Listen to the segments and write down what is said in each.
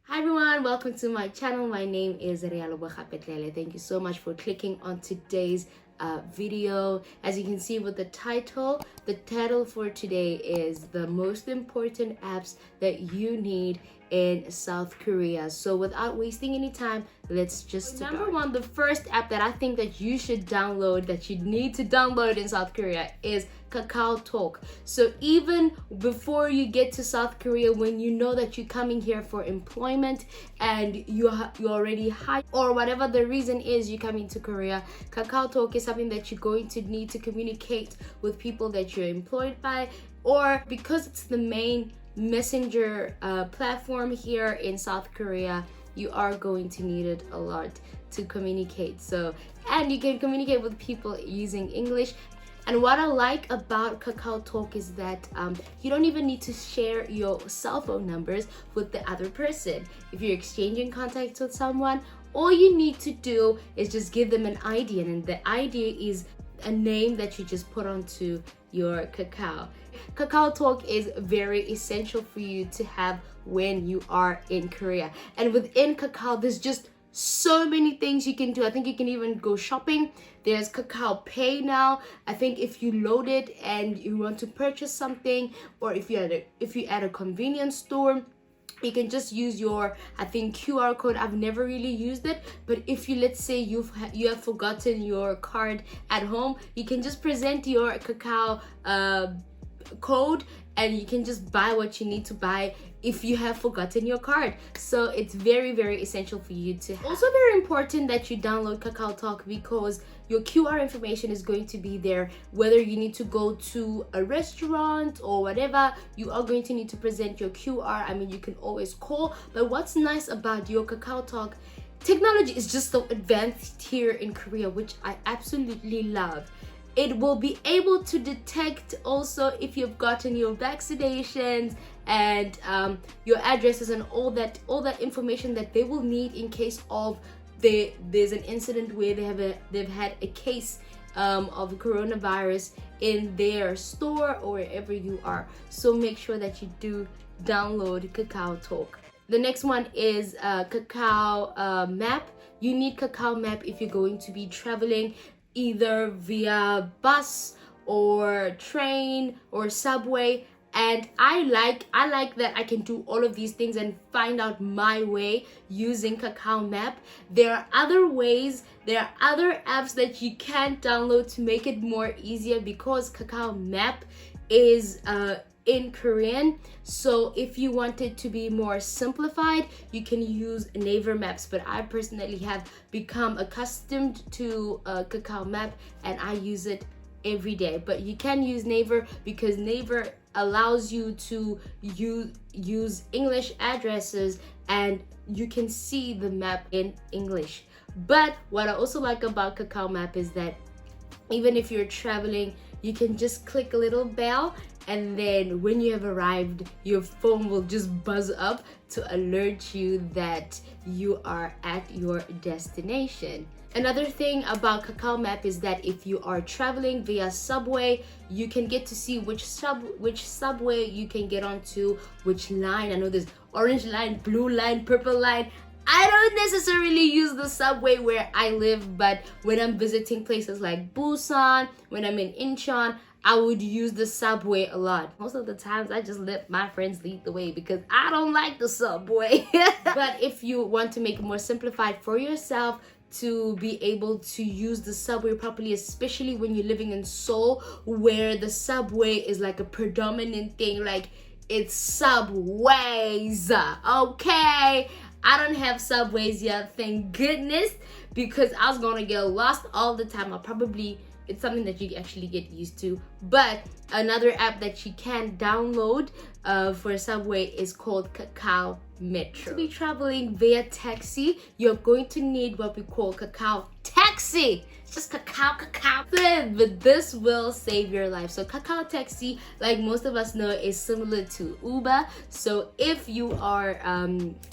Hi everyone, welcome to my channel. My name is Rialo Bakapetlele. Thank you so much for clicking on today's video. As you can see with the title for today is the most important apps that you need in South Korea. So without wasting any time, let's just start. Number one, the first app that I think that you should download, that you need to download in South Korea is Kakao Talk. So even before you get to South Korea, when you know that you're coming here for employment and you already hired, or whatever the reason is you're coming to Korea, Kakao Talk is something that you're going to need to communicate with people that you're employed by, or because it's the main messenger platform here in South Korea, you are going to need it a lot to communicate. So, and you can communicate with people using English. And what I like about Kakao Talk is that you don't even need to share your cell phone numbers with the other person. If you're exchanging contacts with someone, all you need to do is just give them an ID, and the ID is a name that you just put onto your Kakao. Kakao Talk is very essential for you to have when you are in Korea. And within Kakao, there's just so many things you can do. I think you can even go shopping. There's Kakao Pay now. I think if you load it and you want to purchase something, or if you're at a convenience store, you can just use your, I think, QR code. I've never really used it, but if you, let's say you have forgotten your card at home, you can just present your Kakao code and you can just buy what you need to buy if you have forgotten your card. So it's very, very essential for you to have. Also very important that you download Kakao Talk, because your QR information is going to be there. Whether you need to go to a restaurant or whatever, you are going to need to present your QR. I mean, you can always call, but what's nice about your Kakao Talk, technology is just so advanced here in Korea, which I absolutely love. It will be able to detect also if you've gotten your vaccinations and your addresses and all that information that they will need in case of there's an incident where they've had a case of coronavirus in their store or wherever you are. So make sure that you do download Kakao Talk. The next one is Kakao Map. You need Kakao Map if you're going to be traveling either via bus or train or subway. And I like that I can do all of these things and find out my way using Kakao Map. There are other ways, there are other apps that you can download to make it more easier, because Kakao Map is in Korean. So if you want it to be more simplified, you can use Naver Maps, but I personally have become accustomed to Kakao Map and I use it every day. But you can use Naver because Naver allows you to use English addresses and you can see the map in English. But what I also like about Kakao Map is that even if you're traveling, you can just click a little bell, and then when you have arrived, your phone will just buzz up to alert you that you are at your destination. Another thing about Kakao Map is that if you are traveling via subway, you can get to see which subway you can get onto, which line. I know there's orange line, blue line, purple line. I don't necessarily use the subway where I live, but when I'm visiting places like Busan, when I'm in Incheon, I would use the subway a lot. Most of the times I just let my friends lead the way because I don't like the subway. But if you want to make it more simplified for yourself to be able to use the subway properly, especially when you're living in Seoul, where the subway is like a predominant thing, like it's subways, okay? I don't have subways yet, thank goodness, because I was gonna get lost all the time. It's something that you actually get used to. But another app that you can download for subway is called Kakao Metro. To be traveling via taxi, you're going to need what we call Kakao Taxi. It's just Kakao. But this will save your life. So Kakao Taxi, like most of us know, is similar to Uber. So if you are,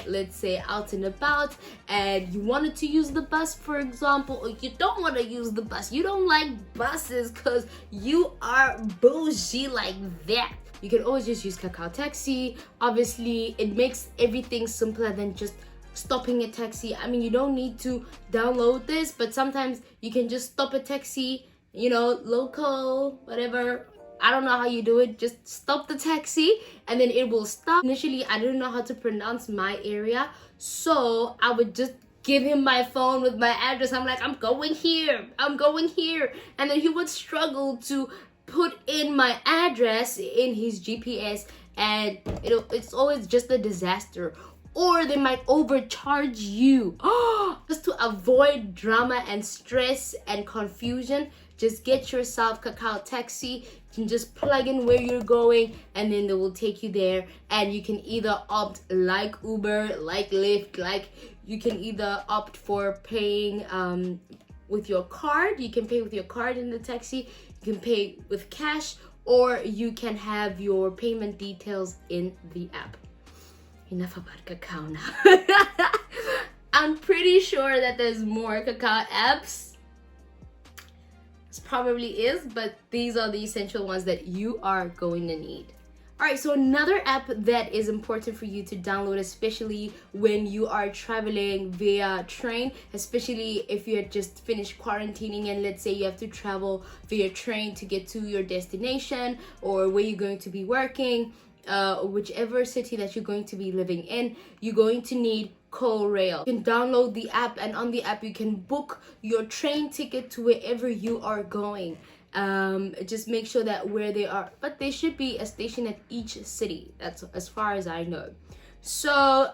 let's say, out and about and you wanted to use the bus, for example, or you don't want to use the bus, you don't like buses because you are bougie like that, you can always just use Kakao Taxi. Obviously, it makes everything simpler than just stopping a taxi. I mean, you don't need to download this, but sometimes you can just stop a taxi, you know, local, whatever. I don't know how you do it. Just stop the taxi and then it will stop. Initially, I didn't know how to pronounce my area, so I would just give him my phone with my address. I'm like, I'm going here, and then he would struggle to put in my address in his GPS, and it's always just a disaster. Or they might overcharge you. Just to avoid drama and stress and confusion, just get yourself Kakao Taxi. You can just plug in where you're going and then they will take you there. And you can either opt like Uber, like Lyft, like you can either opt for paying with your card. You can pay with your card in the taxi. You can pay with cash, or you can have your payment details in the app. Enough about Kakao now. I'm pretty sure that there's more Kakao apps. It probably is, but these are the essential ones that you are going to need. Alright, so another app that is important for you to download, especially when you are traveling via train, especially if you had just finished quarantining and let's say you have to travel via train to get to your destination or where you're going to be working, whichever city that you're going to be living in, you're going to need CoRail. You can download the app, and on the app you can book your train ticket to wherever you are going. Just make sure that where they are, but there should be a station at each city. That's as far as I know. So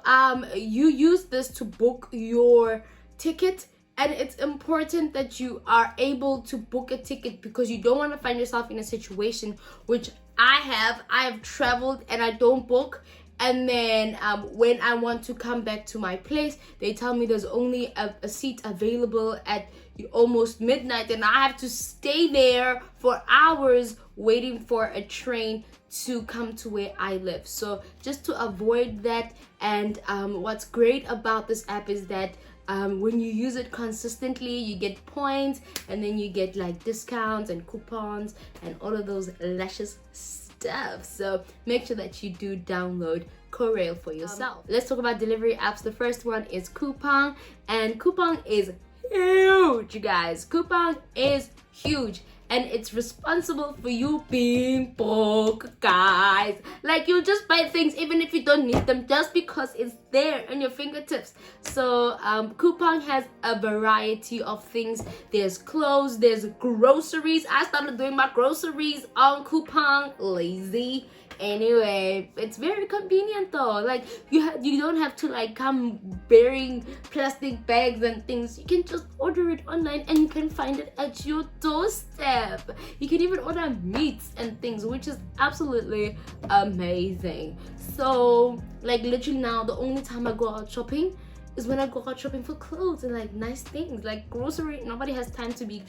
you use this to book your ticket, and it's important that you are able to book a ticket because you don't want to find yourself in a situation which I have traveled and I don't book, and then when I want to come back to my place, they tell me there's only a seat available at almost midnight, and I have to stay there for hours waiting for a train to come to where I live. So just to avoid that, and what's great about this app is that when you use it consistently, you get points, and then you get like discounts and coupons and all of those luscious stuff. So make sure that you do download CoRail for yourself. Let's talk about delivery apps. The first one is Coupang, and Coupang is huge, guys. Coupang is huge, and it's responsible for you being broke, guys. Like, you just buy things even if you don't need them just because it's there on your fingertips. So Coupang has a variety of things. There's clothes, there's groceries. I started doing my groceries on Coupang. Lazy. Anyway, it's very convenient though. Like, you don't have to like come bearing plastic bags and things. You can just order it online and you can find it at your doorstep. You can even order meats and things, which is absolutely amazing. So like, literally now the only time I go out shopping is when I go out shopping for clothes and like nice things. Like grocery, nobody has time to be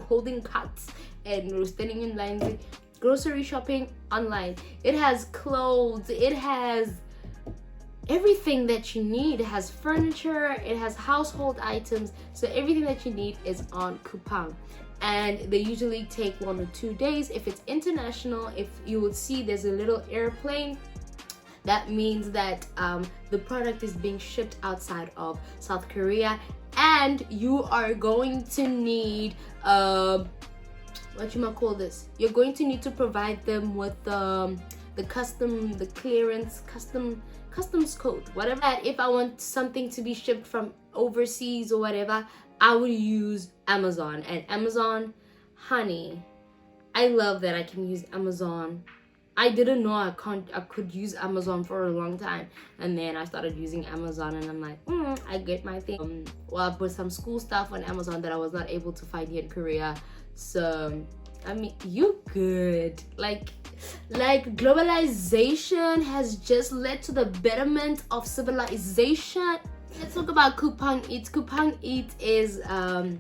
holding carts and standing in lines. Grocery shopping online. It has clothes, it has everything that you need. It has furniture, it has household items. So everything that you need is on Coupang, and they usually take 1 or 2 days. If it's international, if you would see there's a little airplane, that means that the product is being shipped outside of South Korea, and you are going to need what you might call this, you're going to need to provide them with the customs code, whatever. If I want something to be shipped from overseas or whatever, I would use Amazon. And Amazon, honey, I love that I can use Amazon. I didn't know I could use Amazon for a long time, and then I started using Amazon, and I'm like, I get my thing. Well, I put some school stuff on Amazon that I was not able to find here in Korea. So I mean, you good. Like globalization has just led to the betterment of civilization. Let's talk about Coupang Eats. Coupang Eats is on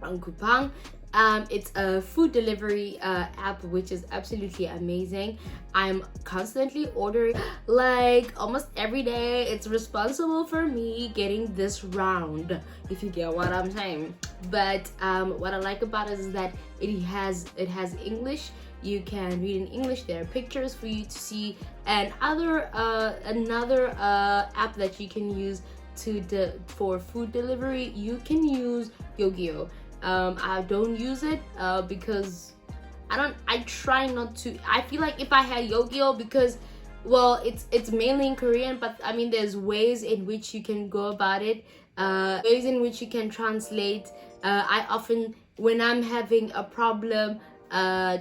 Coupang, It's a food delivery app, which is absolutely amazing. I'm constantly ordering, like almost every day. It's responsible for me getting this round, if you get what I'm saying. But what I like about it is that it has English. You can read in English. There are pictures for you to see, and another app that you can use for food delivery. You can use Yogi-Oh. I don't use it because I try not to. I feel like if I had Yogi-Oh, because well, it's mainly in Korean, but I mean there's ways in which you can go about it, ways in which you can translate. I often, when I'm having a problem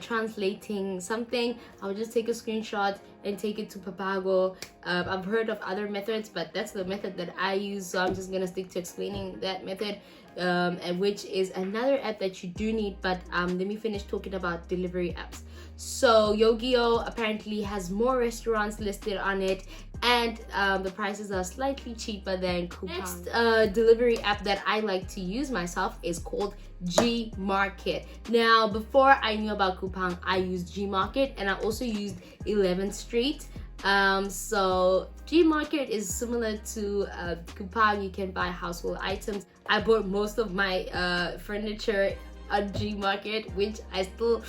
translating something, I'll just take a screenshot and take it to Papago. I've heard of other methods, but that's the method that I use, so I'm just gonna stick to explaining that method, and which is another app that you do need. But let me finish talking about delivery apps. So Yogi-Oh apparently has more restaurants listed on it, and the prices are slightly cheaper than Coupang. Next delivery app that I like to use myself is called Gmarket. Now, before I knew about Coupang, I used Gmarket, and I also used 11th Street. So Gmarket is similar to Coupang. You can buy household items. I bought most of my furniture on Gmarket, which I still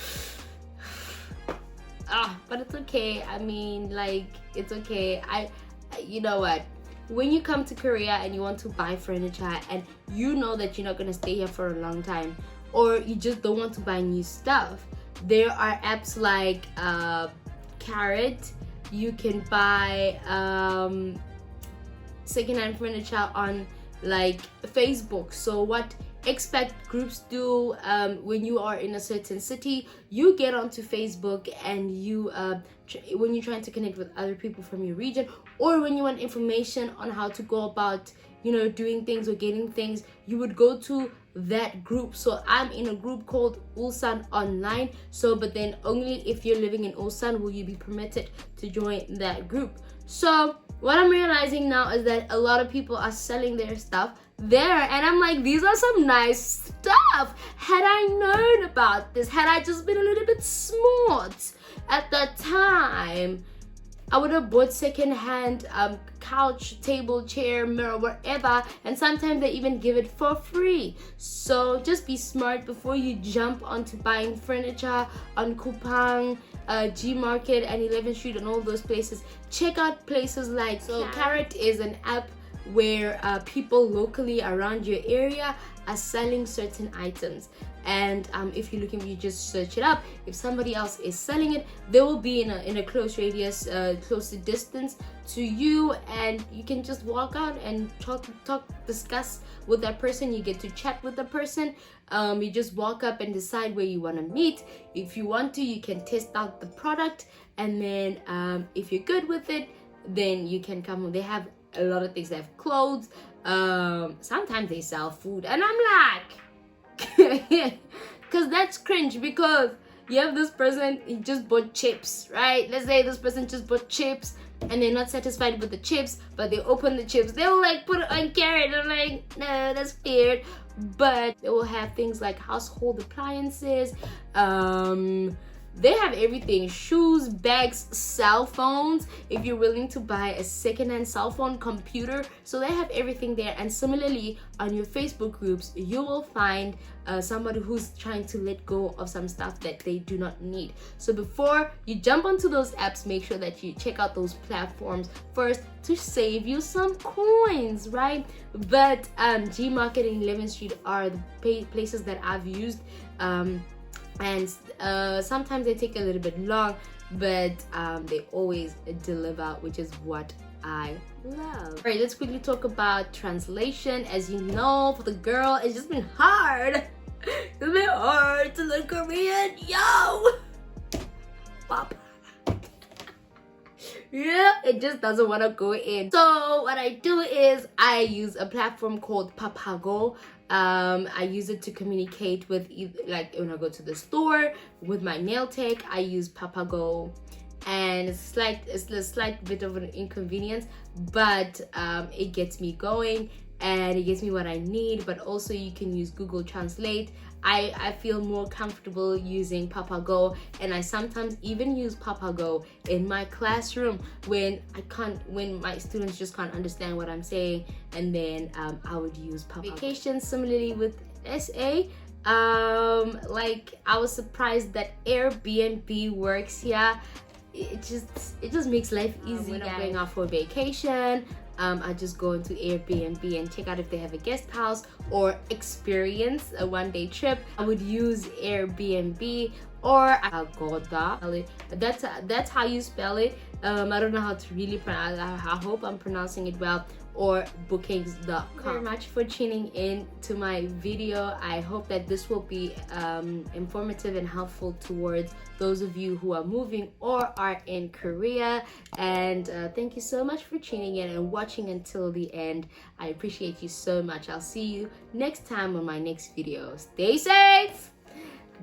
but it's okay. I mean, like, it's okay. You know what, when you come to Korea and you want to buy furniture and you know that you're not gonna stay here for a long time, or you just don't want to buy new stuff, there are apps like Carrot. You can buy secondhand furniture on like Facebook. So what expat groups do, when you are in a certain city, you get onto Facebook, and you when you're trying to connect with other people from your region, or when you want information on how to go about, you know, doing things or getting things, you would go to that group. So I'm in a group called Ulsan Online. So but then only if you're living in Ulsan will you be permitted to join that group. So what I'm realizing now is that a lot of people are selling their stuff there, and I'm like, these are some nice stuff. Had I known about this, had I just been a little bit smart at that time, I would have bought secondhand couch, table, chair, mirror, whatever, and sometimes they even give it for free. So just be smart before you jump onto buying furniture on Coupang, Gmarket, and 11th Street, and all those places. Check out places like Carrot is an app where people locally around your area are selling certain items, and if you're looking, you just search it up. If somebody else is selling it, they will be in a close radius, closer distance to you, and you can just walk out and talk, discuss with that person. You get to chat with the person. You just walk up and decide where you want to meet. If you want to, you can test out the product, and then if you're good with it, then you can come. They have a lot of things. They have clothes, sometimes they sell food, and I'm like because that's cringe, because you have this person, he just bought chips, right? Let's say this person just bought chips and they're not satisfied with the chips, but they open the chips, they'll like put it on Carrot. I'm like, no, that's weird. But they will have things like household appliances, they have everything: shoes, bags, cell phones, if you're willing to buy a secondhand cell phone, computer. So they have everything there. And similarly, on your Facebook groups, you will find somebody who's trying to let go of some stuff that they do not need. So before you jump onto those apps, make sure that you check out those platforms first to save you some coins, right? But Gmarket and 11th Street are the places that I've used, and sometimes they take a little bit long, but they always deliver, which is what I love. All right, let's quickly talk about translation. As you know, for the girl, it's just been hard. It's been hard to learn Korean, yo. Pop. Yeah, it just doesn't want to go in. So what I do is I use a platform called Papago. I use it to communicate with, like when I go to the store with my nail tech, I use Papago, and it's a slight bit of an inconvenience, but it gets me going and it gets me what I need. But also you can use Google Translate. I feel more comfortable using Papago, and I sometimes even use Papago in my classroom when my students just can't understand what I'm saying, and then I would use Papago. Vacation, similarly with SA, like I was surprised that Airbnb works here. It just makes life easy. When I'm going out for vacation, I just go into Airbnb and check out if they have a guest house or experience a one-day trip. I would use Airbnb or Agoda. That's how you spell it. I don't know how to really pronounce. I hope I'm pronouncing it well. Or bookings.com. Thank you very much for tuning in to my video. I hope that this will be informative and helpful towards those of you who are moving or are in Korea. And thank you so much for tuning in and watching until the end. I appreciate you so much. I'll see you next time on my next video. Stay safe.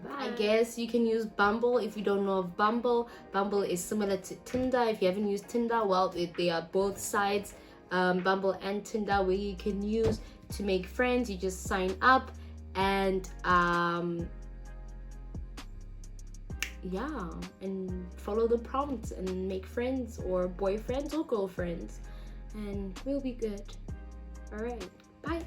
Bye. I guess you can use Bumble if you don't know of Bumble. Bumble is similar to Tinder. If you haven't used Tinder, well, they are both sides. Bumble and Tinder, where you can use to make friends. You just sign up and yeah, and follow the prompts and make friends or boyfriends or girlfriends, and we'll be good. All right, bye.